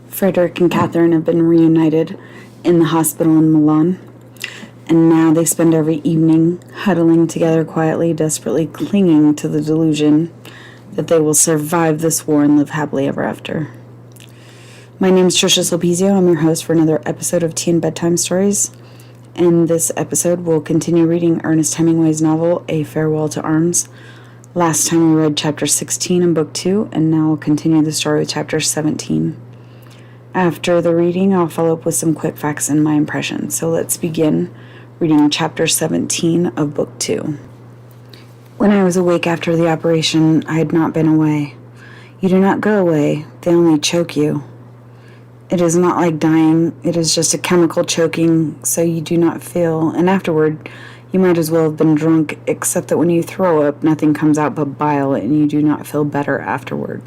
Frederick and Catherine have been reunited in the hospital in Milan, and now they spend every evening huddling together quietly, desperately clinging to the delusion that they will survive this war and live happily ever after. My name is Trisha Sulpizio. I'm your host for another episode of Tea and Bedtime Stories. In this episode, we'll continue reading Ernest Hemingway's novel, A Farewell to Arms. Last time we read chapter 16 in book 2, and now we'll continue the story with chapter 17. After the reading, I'll follow up with some quick facts and my impressions. So let's begin reading chapter 17 of book 2. When I was awake after the operation, I had not been away. You do not go away, they only choke you. It is not like dying, it is just a chemical choking, so you do not feel, and afterward, you might as well have been drunk, except that when you throw up, nothing comes out but bile, and you do not feel better afterward.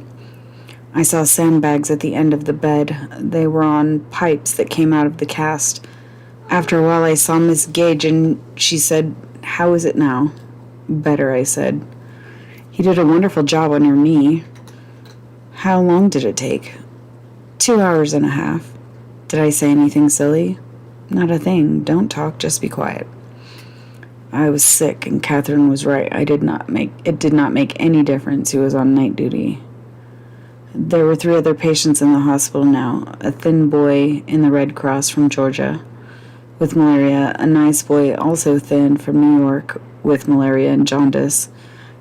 I saw sandbags at the end of the bed. They were on pipes that came out of the cast. After a while, I saw Miss Gage, and she said, "How is it now?" "Better," I said. "He did a wonderful job on your knee." "How long did it take?" 2 hours and a half. "Did I say anything silly?" "Not a thing. Don't talk, just be quiet." I was sick, and Catherine was right. It did not make any difference who was on night duty. There were 3 other patients in the hospital now, a thin boy in the Red Cross from Georgia with malaria, a nice boy also thin from New York with malaria and jaundice,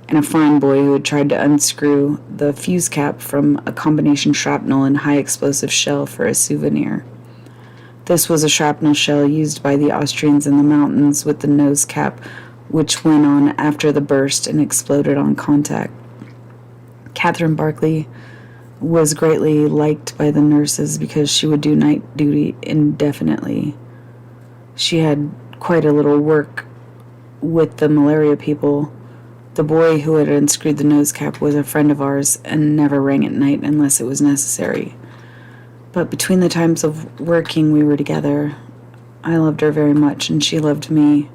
and a fine boy who had tried to unscrew the fuse cap from a combination shrapnel and high explosive shell for a souvenir. This was a shrapnel shell used by the Austrians in the mountains with the nose cap, which went on after the burst and exploded on contact. Catherine Barkley was greatly liked by the nurses because she would do night duty indefinitely. She had quite a little work with the malaria people. The boy who had unscrewed the nose cap was a friend of ours and never rang at night unless it was necessary. But between the times of working we were together, I loved her very much and she loved me.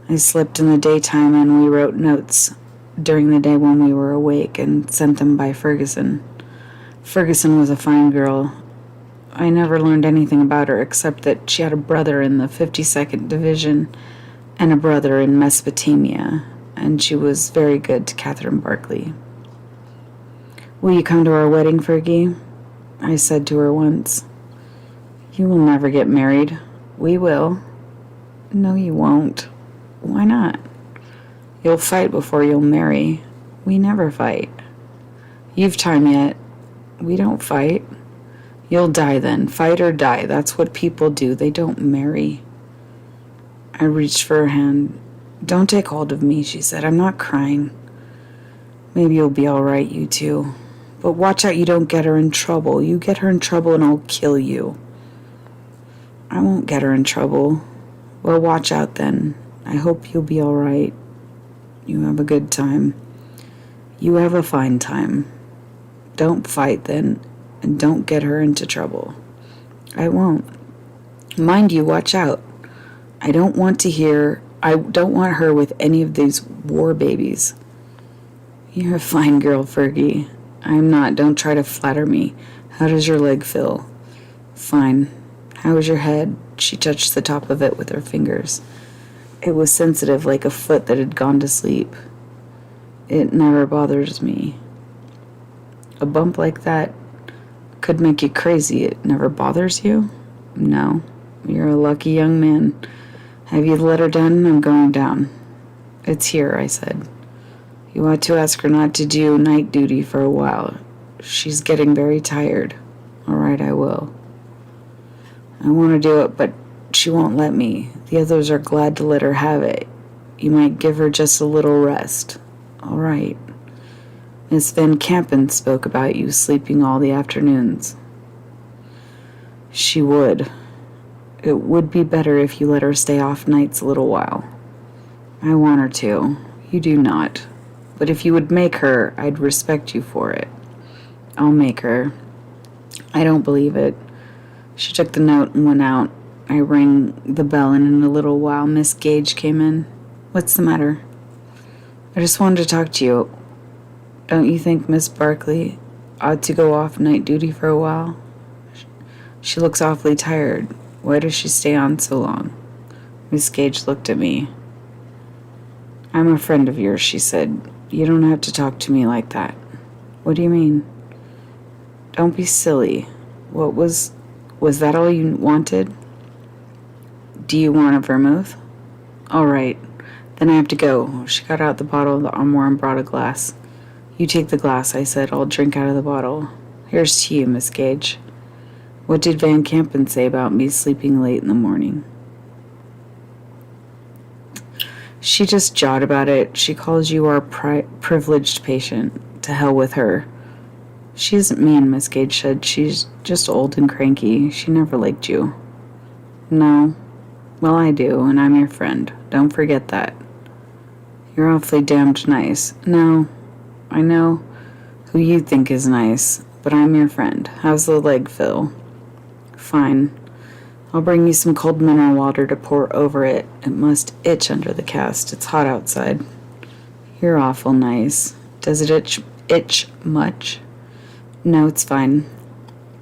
I slept in the daytime and we wrote notes during the day when we were awake and sent them by Ferguson. Ferguson was a fine girl. I never learned anything about her except that she had a brother in the 52nd Division and a brother in Mesopotamia, and she was very good to Catherine Barkley. "Will you come to our wedding, Fergie?" I said to her once. "You will never get married." "We will." "No, you won't." "Why not?" "You'll fight before you'll marry." "We never fight." "You've time yet." "We don't fight." "You'll die then. Fight or die. That's what people do. They don't marry." I reached for her hand. "Don't take hold of me," she said. "I'm not crying." "Maybe you'll be all right, you two. But watch out you don't get her in trouble. You get her in trouble and I'll kill you." "I won't get her in trouble." "Well, watch out then. I hope you'll be all right. You have a good time. You have a fine time. Don't fight then, and don't get her into trouble." "I won't." "Mind you, watch out. I don't want her with any of these war babies." "You're a fine girl, Fergie." "I'm not. Don't try to flatter me. How does your leg feel?" "Fine." "How is your head?" She touched the top of it with her fingers. It was sensitive, like a foot that had gone to sleep. "It never bothers me." "A bump like that could make you crazy. It never bothers you?" "No." "You're a lucky young man. Have you the letter done? I'm going down." "It's here," I said. "You ought to ask her not to do night duty for a while. She's getting very tired." "All right, I will." "I want to do it, but she won't let me. The others are glad to let her have it. You might give her just a little rest." "All right." "Miss Van Campen spoke about you sleeping all the afternoons." "She would. It would be better if you let her stay off nights a little while." "I want her to. You do not." But if you would make her, I'd respect you for it. I'll make her. I don't believe it. She took the note and went out. I rang the bell, and in a little while, Miss Gage came in. What's the matter? I just wanted to talk to you. Don't you think Miss Barkley ought to go off night duty for a while? She looks awfully tired. Why does she stay on so long? Miss Gage looked at me. I'm a friend of yours, she said. You don't have to talk to me like that. What do you mean? Don't be silly. What was that all you wanted? Do you want a vermouth? All right. Then I have to go. She got out the bottle of the armoire and brought a glass. You take the glass, I said. I'll drink out of the bottle. Here's to you, Miss Gage. What did Van Campen say about me sleeping late in the morning? She just jawed about it. She calls you our privileged patient. To hell with her. She isn't mean, Miss Gage said. She's just old and cranky. She never liked you. No. Well, I do, and I'm your friend. Don't forget that. You're awfully damned nice. No, I know who you think is nice, but I'm your friend. How's the leg, Phil? Fine. I'll bring you some cold mineral water to pour over it. It must itch under the cast. It's hot outside. You're awful nice. Does it itch much? No, it's fine.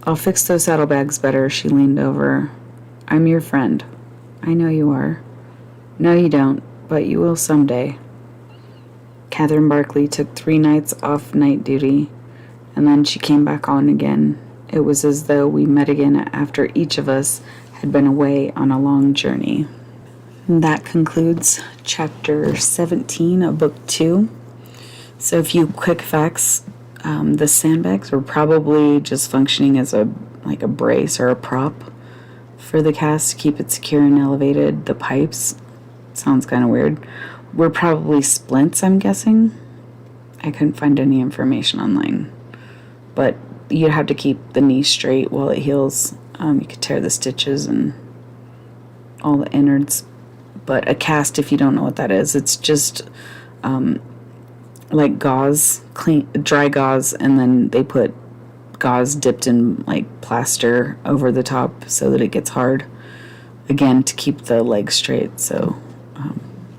I'll fix those saddlebags better. She leaned over. I'm your friend. I know you are. No, you don't, but you will someday. Catherine Barkley took 3 nights off night duty, and then she came back on again. It was as though we met again after each of us had been away on a long journey. And that concludes chapter 17 of book 2. So a few quick facts. The sandbags were probably just functioning as a brace or a prop for the cast to keep it secure and elevated. The pipes, sounds kind of weird, were probably splints, I'm guessing. I couldn't find any information online. But you'd have to keep the knee straight while it heals. You could tear the stitches and all the innards. But a cast, if you don't know what that is, it's just like gauze, dry gauze, and then they put gauze dipped in plaster over the top so that it gets hard. Again, to keep the legs straight so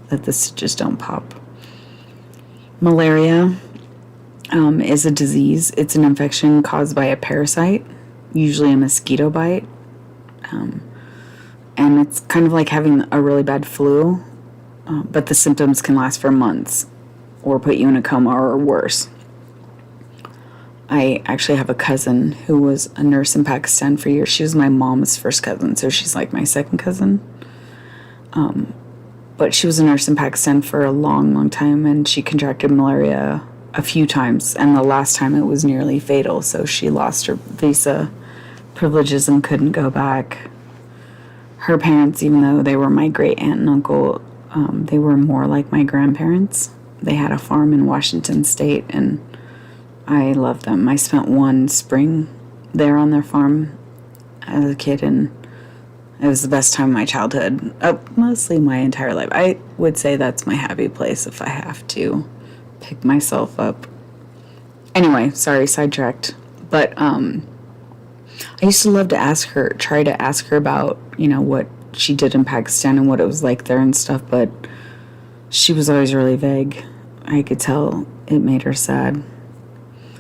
that the stitches don't pop. Malaria is a disease. It's an infection caused by a parasite, usually a mosquito bite. And it's kind of like having a really bad flu, but the symptoms can last for months or put you in a coma or worse. I actually have a cousin who was a nurse in Pakistan for years. She was my mom's first cousin, so she's like my second cousin. But she was a nurse in Pakistan for a long, long time, and she contracted malaria a few times, and the last time it was nearly fatal, so she lost her visa privileges and couldn't go back. Her parents, even though they were my great aunt and uncle, they were more like my grandparents. They had a farm in Washington State, and I love them. I spent one spring there on their farm as a kid, and it was the best time of my childhood. Mostly my entire life. I would say that's my happy place if I have to pick myself up. Anyway, sorry, sidetracked. But I used to love to try to ask her about, what she did in Pakistan and what it was like there and stuff, but she was always really vague. I could tell it made her sad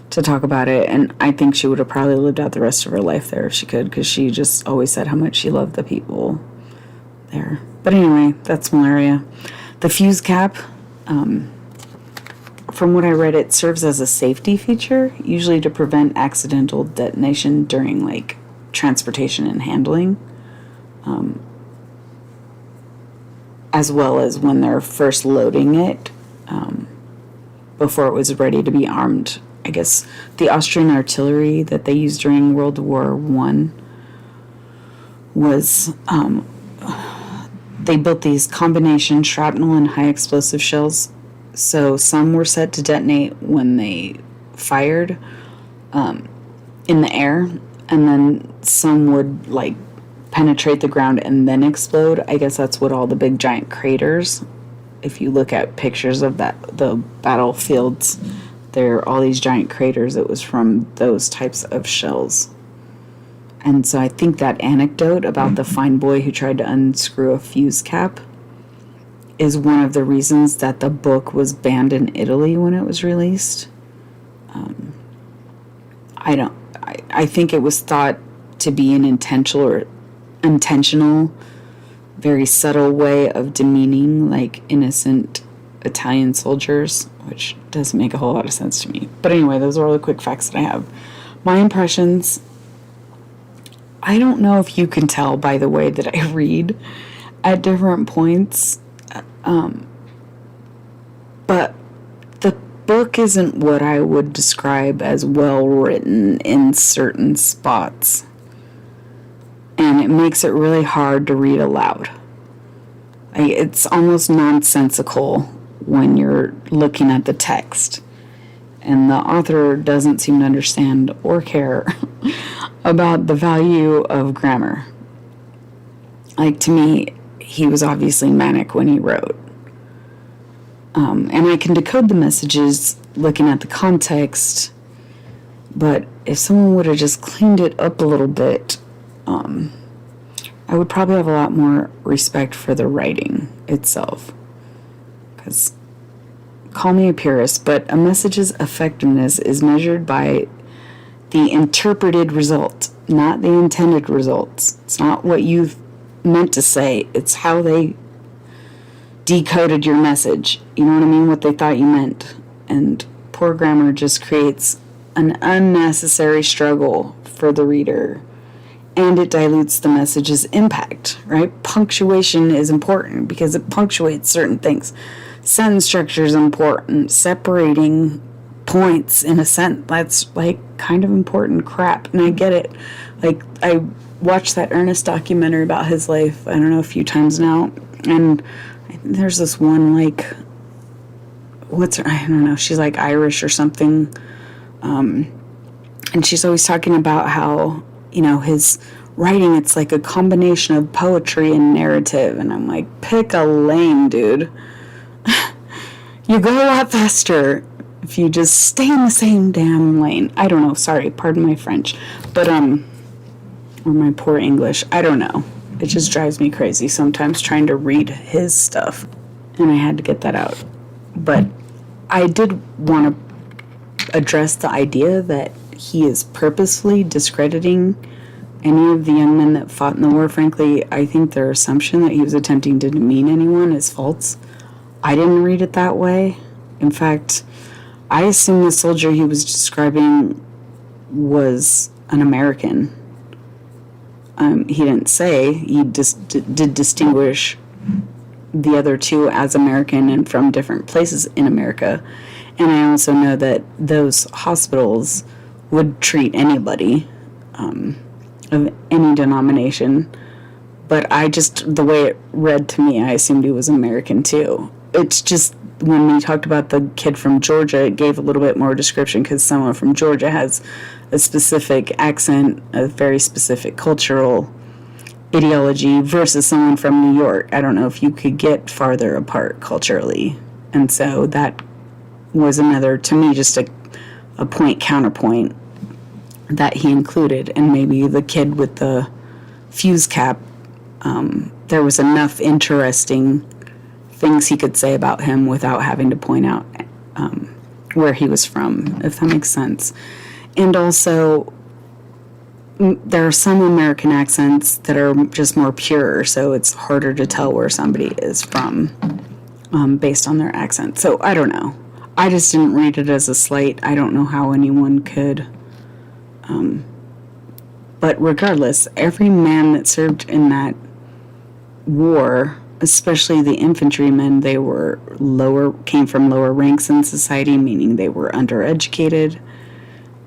to talk about it, and I think she would have probably lived out the rest of her life there if she could, because she just always said how much she loved the people there. But anyway, that's malaria. The fuse cap, from what I read, it serves as a safety feature, usually to prevent accidental detonation during transportation and handling, as well as when they're first loading it, before it was ready to be armed. I guess the Austrian artillery that they used during World War I was, they built these combination shrapnel and high explosive shells. So some were set to detonate when they fired in the air, and then some would penetrate the ground and then explode. I guess that's what all the big giant craters if you look at pictures of the battlefields, there are all these giant craters. It was from those types of shells. And so I think that anecdote about the fine boy who tried to unscrew a fuse cap is one of the reasons that the book was banned in Italy when it was released. I think it was thought to be an intentional, very subtle way of demeaning like innocent Italian soldiers, which doesn't make a whole lot of sense to me. But anyway, those are all the quick facts that I have. My impressions, I don't know if you can tell by the way that I read at different points, but the book isn't what I would describe as well written in certain spots, and it makes it really hard to read aloud. It's almost nonsensical when you're looking at the text, and the author doesn't seem to understand or care about the value of grammar. Like, to me, he was obviously manic when he wrote. And I can decode the messages looking at the context, but if someone would have just cleaned it up a little bit, I would probably have a lot more respect for the writing itself. Because, call me a purist, but a message's effectiveness is measured by the interpreted result, not the intended results. It's not what you've meant to say, it's how they decoded your message. You know what I mean? What they thought you meant. And poor grammar just creates an unnecessary struggle for the reader, and it dilutes the message's impact, right? Punctuation is important because it punctuates certain things. Sentence structure is important. Separating points in a sentence, that's like kind of important crap, and I get it. Like, I watched that Ernest documentary about his life, I don't know, a few times now, and there's this one, like, I don't know, she's like Irish or something, and she's always talking about how, you know, his writing, it's like a combination of poetry and narrative, and I'm like, pick a lane, dude. You go a lot faster if you just stay in the same damn lane. I don't know, sorry, pardon my French, but, or my poor English, I don't know. It just drives me crazy sometimes trying to read his stuff, and I had to get that out. But I did want to address the idea that he is purposefully discrediting any of the young men that fought in the war. Frankly, I think their assumption that he was attempting to demean anyone is false. I didn't read it that way. In fact, I assume the soldier he was describing was an American. He didn't say. He just did distinguish the other two as American and from different places in America. And I also know that those hospitals would treat anybody of any denomination. But the way it read to me, I assumed he was American too. It's just, when we talked about the kid from Georgia, it gave a little bit more description because someone from Georgia has a specific accent, a very specific cultural ideology versus someone from New York. I don't know if you could get farther apart culturally. And so that was another, to me, just a counterpoint that he included. And maybe the kid with the fuse cap, there was enough interesting things he could say about him without having to point out where he was from, if that makes sense. And also, there are some American accents that are just more pure, so it's harder to tell where somebody is from based on their accent. So I don't know. I just didn't read it as a slight. I don't know how anyone could. But regardless, every man that served in that war, especially the infantrymen, they were came from lower ranks in society, meaning they were undereducated,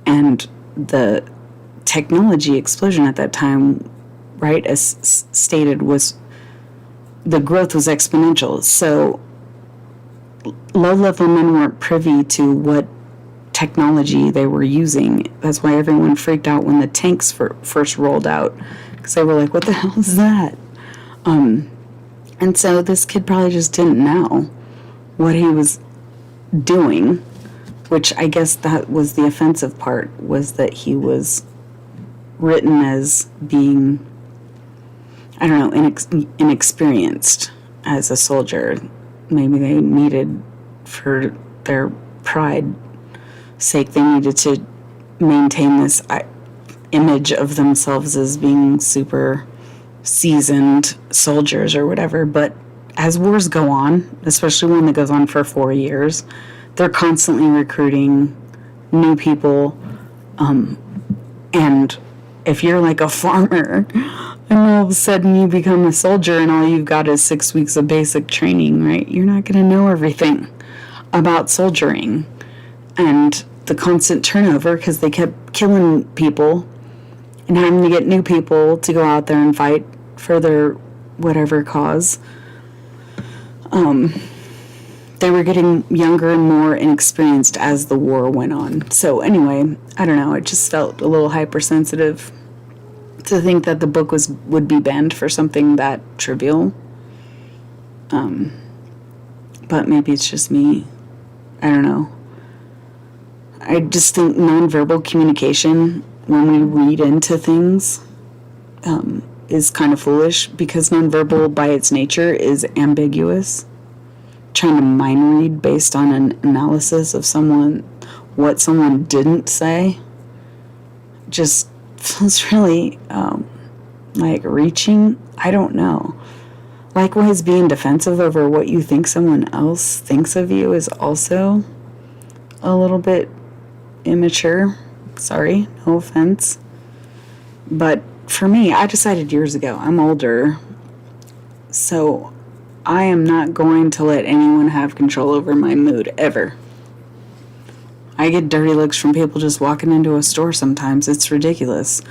and the technology explosion at that time, right, as stated, the growth was exponential. So low-level men weren't privy to what technology they were using. That's why everyone freaked out when the tanks first rolled out, because they were like, what the hell is that? And so this kid probably just didn't know. what he was doing, which I guess that was the offensive part, was that he was written as being, I don't know, inexperienced as a soldier. Maybe they needed, for their pride sake, they needed to maintain this image of themselves as being super seasoned soldiers or whatever. But as wars go on, especially one that goes on for 4 years, they're constantly recruiting new people. And if you're like a farmer and all of a sudden you become a soldier and all you've got is 6 weeks of basic training, right? You're not going to know everything about soldiering. And the constant turnover, because they kept killing people and having to get new people to go out there and fight for their whatever cause. They were getting younger and more inexperienced as the war went on. So anyway, I don't know, it just felt a little hypersensitive to think that the book would be banned for something that trivial. But maybe it's just me. I don't know. I just think nonverbal communication, when we read into things, is kind of foolish, because nonverbal by its nature is ambiguous. Trying to mind read based on an analysis of what someone didn't say, just feels really like reaching. I don't know. Likewise, being defensive over what you think someone else thinks of you is also a little bit immature. Sorry, no offense. But for me, I decided years ago, I'm older, so I am not going to let anyone have control over my mood, ever. I get dirty looks from people just walking into a store sometimes. It's ridiculous.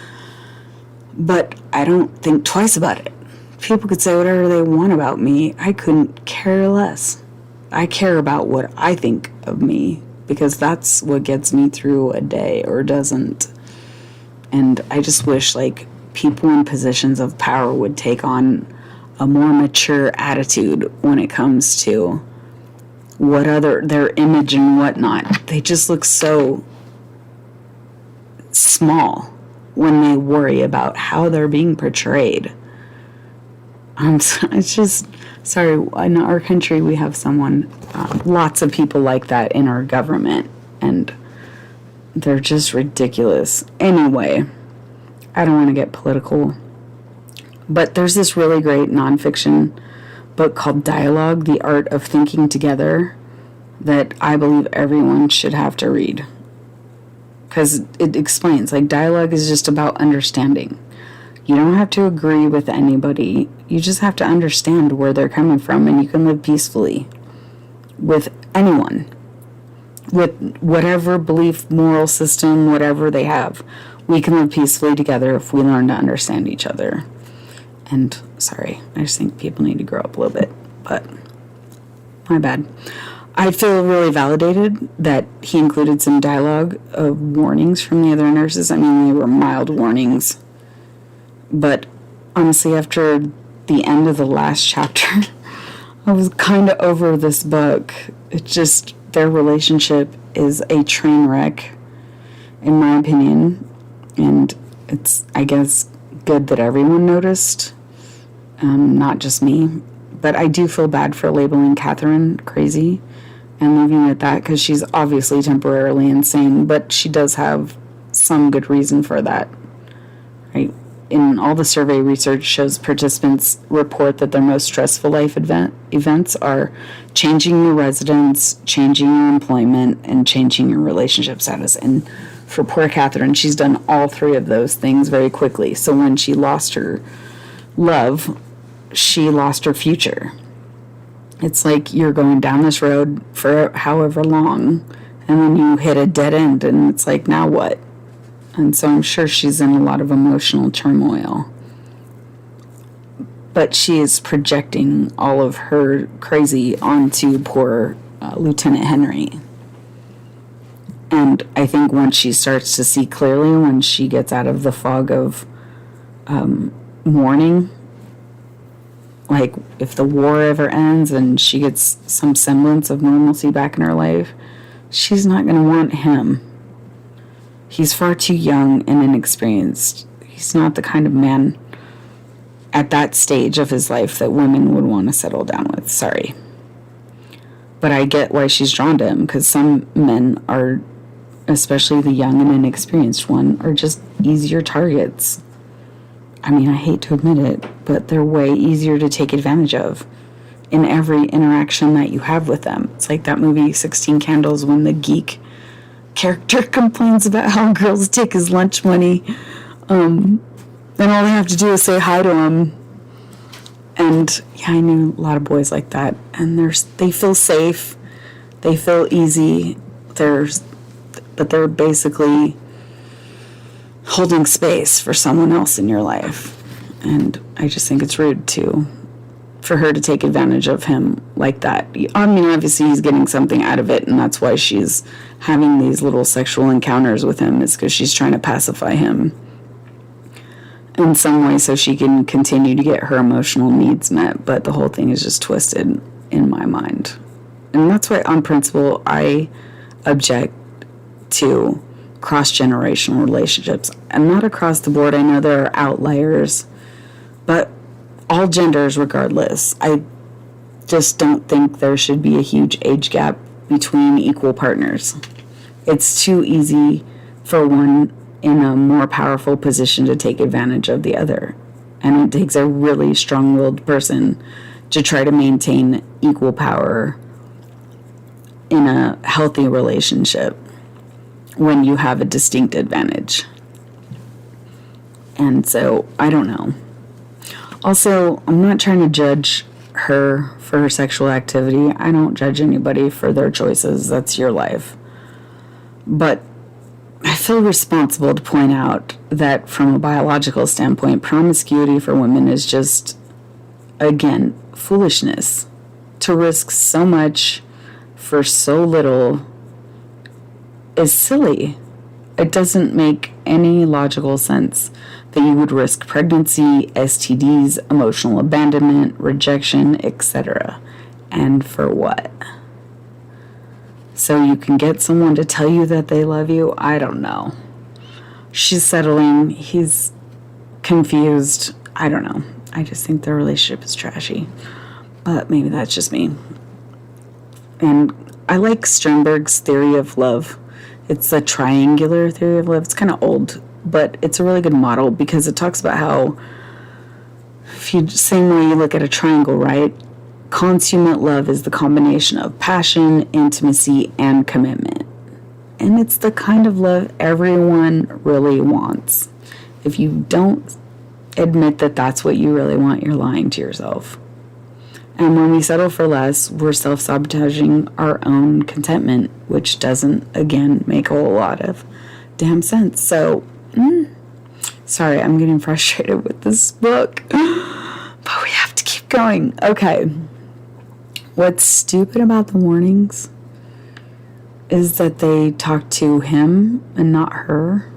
But I don't think twice about it. People could say whatever they want about me. I couldn't care less. I care about what I think of me, because that's what gets me through a day or doesn't. And I just wish, like, people in positions of power would take on a more mature attitude when it comes to their image and whatnot. They just look so small when they worry about how they're being portrayed. It's just, sorry, in our country we have lots of people like that in our government, and they're just ridiculous. Anyway, I don't want to get political, but there's this really great nonfiction book called Dialogue, The Art of Thinking Together, that I believe everyone should have to read. Because it explains, like, dialogue is just about understanding. You don't have to agree with anybody. You just have to understand where they're coming from, and you can live peacefully with anyone, with whatever belief, moral system, whatever they have. We can live peacefully together if we learn to understand each other. And, sorry, I just think people need to grow up a little bit, but my bad. I feel really validated that he included some dialogue of warnings from the other nurses. I mean, they were mild warnings. But honestly, after the end of the last chapter, I was kind of over this book. It's just, their relationship is a train wreck, in my opinion. And it's, I guess, good that everyone noticed, not just me. But I do feel bad for labeling Catherine crazy and leaving it at that, because she's obviously temporarily insane, but she does have some good reason for that, right? In all the survey research shows participants report that their most stressful life events are changing your residence, changing your employment, and changing your relationship status. And for poor Catherine, she's done all three of those things very quickly. So when she lost her love, she lost her future. It's like you're going down this road for however long, and then you hit a dead end, and it's like, now what? And so I'm sure she's in a lot of emotional turmoil. But she is projecting all of her crazy onto poor Lieutenant Henry. And I think once she starts to see clearly, when she gets out of the fog of mourning like, if the war ever ends and she gets some semblance of normalcy back in her life, she's not going to want him. He's far too young and inexperienced. He's not the kind of man at that stage of his life that women would want to settle down with. Sorry. But I get why she's drawn to him, because some men are, especially the young and inexperienced one, are just easier targets. I mean, I hate to admit it, but they're way easier to take advantage of in every interaction that you have with them. It's like that movie 16 Candles, when the geek character complains about how girls take his lunch money, and all they have to do is say hi to him. And yeah, I knew a lot of boys like that, and they feel safe, they feel easy, but they're basically holding space for someone else in your life. And I just think it's rude for her to take advantage of him like that. I mean, obviously he's getting something out of it, and that's why she's having these little sexual encounters with him, is because she's trying to pacify him in some way so she can continue to get her emotional needs met. But the whole thing is just twisted in my mind. And that's why, on principle, I object to cross-generational relationships. And not across the board. I know there are outliers, but all genders regardless. I just don't think there should be a huge age gap between equal partners. It's too easy for one in a more powerful position to take advantage of the other. And it takes a really strong-willed person to try to maintain equal power in a healthy relationship when you have a distinct advantage. And so, I don't know. Also, I'm not trying to judge her for her sexual activity. I don't judge anybody for their choices. That's your life. But I feel responsible to point out that from a biological standpoint, promiscuity for women is just, again, foolishness. To risk so much for so little is silly. It doesn't make any logical sense that you would risk pregnancy, STDs, emotional abandonment, rejection, etc. And for what? So you can get someone to tell you that they love you? I don't know. She's settling. He's confused. I don't know. I just think their relationship is trashy. But maybe that's just me. And I like Sternberg's theory of love. It's a triangular theory of love. It's kind of old, but it's a really good model because it talks about how, same way you look at a triangle, right? Consummate love is the combination of passion, intimacy, and commitment. And it's the kind of love everyone really wants. If you don't admit that that's what you really want, you're lying to yourself. And when we settle for less, we're self-sabotaging our own contentment, which doesn't, again, make a whole lot of damn sense. So, sorry, I'm getting frustrated with this book. But we have to keep going. Okay. What's stupid about the warnings is that they talk to him and not her.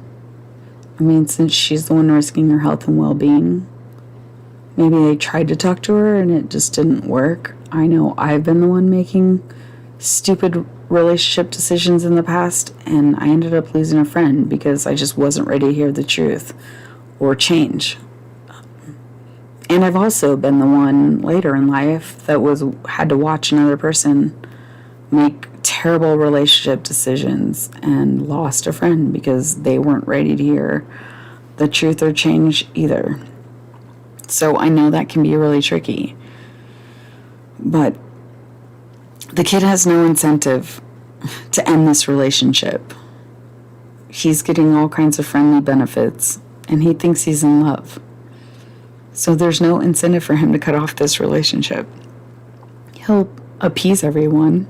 I mean, since she's the one risking her health and well-being, maybe they tried to talk to her and it just didn't work. I know I've been the one making stupid relationship decisions in the past, and I ended up losing a friend because I just wasn't ready to hear the truth or change. And I've also been the one later in life that had to watch another person make terrible relationship decisions and lost a friend because they weren't ready to hear the truth or change either. So I know that can be really tricky. But the kid has no incentive to end this relationship. He's getting all kinds of friendly benefits, and he thinks he's in love. So there's no incentive for him to cut off this relationship. He'll appease everyone,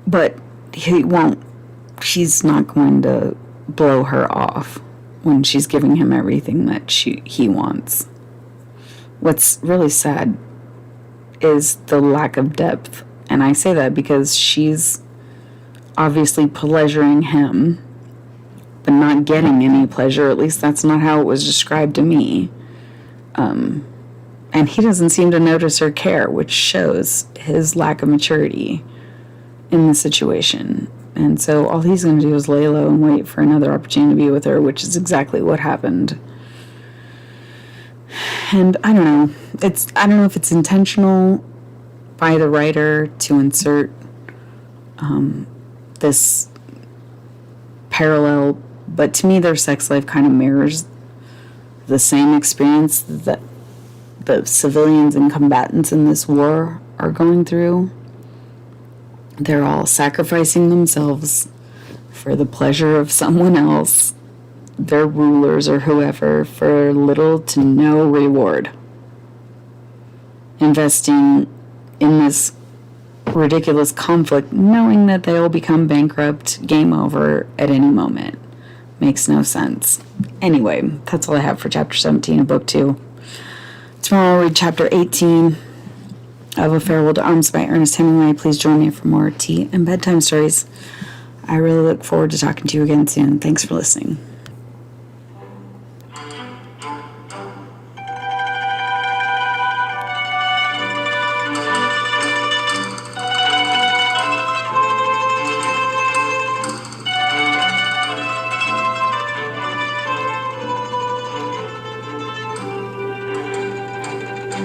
but he's not going to blow her off when she's giving him everything that he wants. What's really sad is the lack of depth. And I say that because she's obviously pleasuring him, but not getting any pleasure. At least that's not how it was described to me. And he doesn't seem to notice or care, which shows his lack of maturity in the situation. And so all he's going to do is lay low and wait for another opportunity to be with her, which is exactly what happened. And I don't know. I don't know if it's intentional by the writer to insert this parallel, but to me their sex life kind of mirrors the same experience that the civilians and combatants in this war are going through. They're all sacrificing themselves for the pleasure of someone else, their rulers or whoever, for little to no reward. Investing in this ridiculous conflict, knowing that they'll become bankrupt, game over at any moment. Makes no sense. Anyway, that's all I have for chapter 17 of book 2. Tomorrow I'll read chapter 18 of A Farewell to Arms by Ernest Hemingway. Please join me for more tea and bedtime stories. I really look forward to talking to you again soon. Thanks for listening.